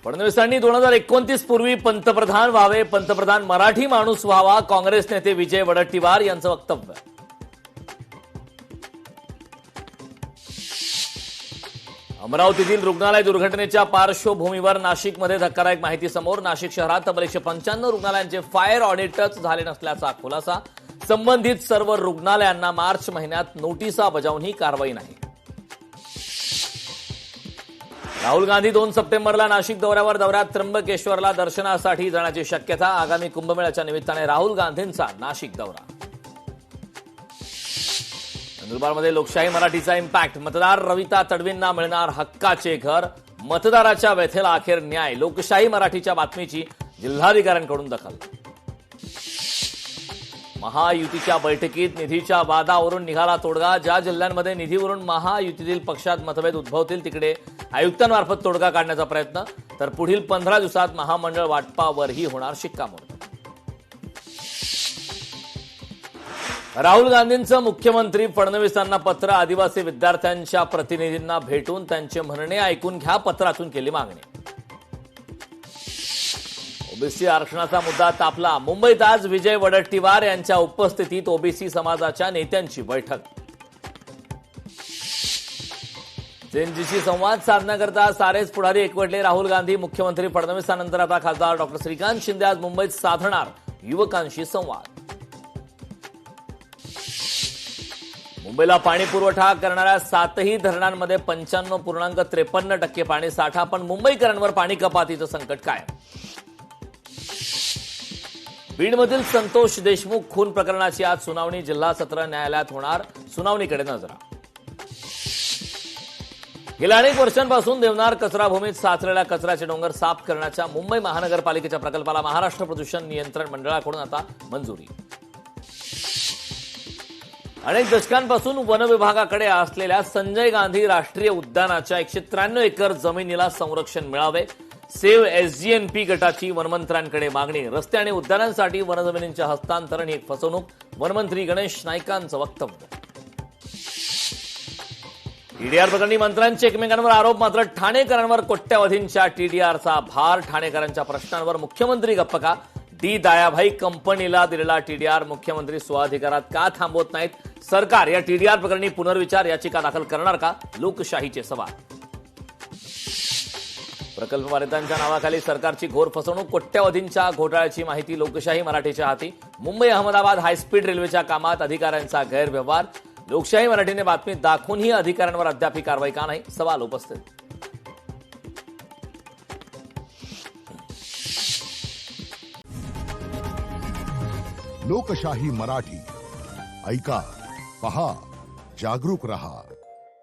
फडणवीसांनी 2029 पूर्वी पंतप्रधान व्हावे, पंतप्रधान मराठी माणूस व्हावा, काँग्रेस नेते विजय वडट्टीवार यांचं वक्तव्य. अमरावतीतील रुग्णालय दुर्घटनेच्या पार्श्वभूमीवर नाशिकमध्ये धक्कादायक माहिती समोर. नाशिक शहरात तब्बल 195 रुग्णालयांचे फायर ऑडिटच झाले नसल्याचा खुलासा. संबंधित सर्व रुग्णालयांना मार्च महिन्यात नोटिसा बजावूनही कारवाई नाही. राहुल गांधी 2 सप्टेंबरला नाशिक दौऱ्यात त्र्यंबकेश्वरला दर्शनासाठी जाण्याची शक्यता. आगामी कुंभमेळ्याच्या निमित्ताने राहुल गांधींचा नाशिक दौरा. नंदुरबारमध्ये लोकशाही मराठीचा इम्पॅक्ट. मतदार रविता तडवींना मिळणार हक्काचे घर. मतदाराच्या व्यथेला अखेर न्याय. लोकशाही मराठीच्या बातमीची जिल्हाधिकाऱ्यांकडून दखल. महायुतीच्या बैठकीत निधीच्या वादावरून निघाला तोडगा. ज्या जिल्ह्यांमध्ये निधीवरून महायुतीतील पक्षात मतभेद उद्भवतील तिकडे आयुक्तांमार्फत तोडगा काढण्याचा प्रयत्न. तर पुढील 15 दिवसात महामंडळ वाटपावरही होणार शिक्कामोर्तब. राहुल गांधींचं मुख्यमंत्री फडणवीसांना पत्र. आदिवासी विद्यार्थ्यांच्या प्रतिनिधींना भेटून त्यांचे म्हणणे ऐकून घ्या, पत्रातून केली मागणी. ओबीसी आरक्षणाचा मुद्दा तापला. मुंबईत आज विजय वडट्टीवार यांच्या उपस्थितीत ओबीसी समाजाच्या नेत्यांची बैठक. जेनजीशी संवाद साधण्याकरता सारेच पुढारी एकवटले. राहुल गांधी, मुख्यमंत्री फडणवीसांनंतर आता खासदार डॉ. श्रीकांत शिंदे आज मुंबईत साधणार युवकांशी संवाद. मुंबईला पाणी पुरवठा करणाऱ्या 7ही धरणांमध्ये 95.53% पाणीसाठा. पण मुंबईकरांवर पाणी कपातीचं संकट कायम. बीडमधील संतोष देशमुख खून प्रकरणाची आज सुनावणी. जिल्हा सत्र न्यायालयात होणार. सुनावणीकडे नजरा. गेल्या अनेक वर्षांपासून देवनार कचराभूमीत साचलेल्या कचऱ्याचे डोंगर साफ करण्याच्या मुंबई महानगरपालिकेच्या प्रकल्पाला महाराष्ट्र प्रदूषण नियंत्रण मंडळाकडून आता मंजुरी. अनेक दशकांपासून वन विभागाकडे असलेल्या संजय गांधी राष्ट्रीय उद्यानाच्या 193 एकर जमिनीला संरक्षण मिळावे. सेव्ह एसजीएनपी गटाची वनमंत्र्यांकडे मागणी. रस्ते आणि उद्यानांसाठी वनजमिनींचे हस्तांतरण ही एक फसवणूक. वनमंत्री गणेश नाईकांचं वक्तव्य. टीडीआर प्रकरणी मंत्र्यांचे एकमेकांवर आरोप. मात्र ठाणेकरांवर कोट्यवधींच्या टीडीआरचा भार. ठाणेकरांच्या प्रश्नांवर मुख्यमंत्री गप्प का? डी दायाभाई कंपनीला दिलेला टीडीआर मुख्यमंत्री स्वाधिकारात का थांबवत नाहीत? सरकार या टीडीआर प्रकरणी पुनर्विचार याचिका दाखल करणार का? लोकशाहीचे सवाल. प्रकल्पवारितांच्या नावाखाली सरकारची घोर फसवणूक. कोट्यवधींच्या घोटाळ्याची माहिती लोकशाही मराठीच्या हाती. मुंबई अहमदाबाद हायस्पीड रेल्वेच्या कामात अधिकाऱ्यांचा गैरव्यवहार. लोकशाही मराठीने बातमी दाखवूनही अधिकाऱ्यांवर अद्याप कारवाई का नाही? सवाल उपस्थित. लोकशाही मराठी ऐका, पहा, जागरूक रहा.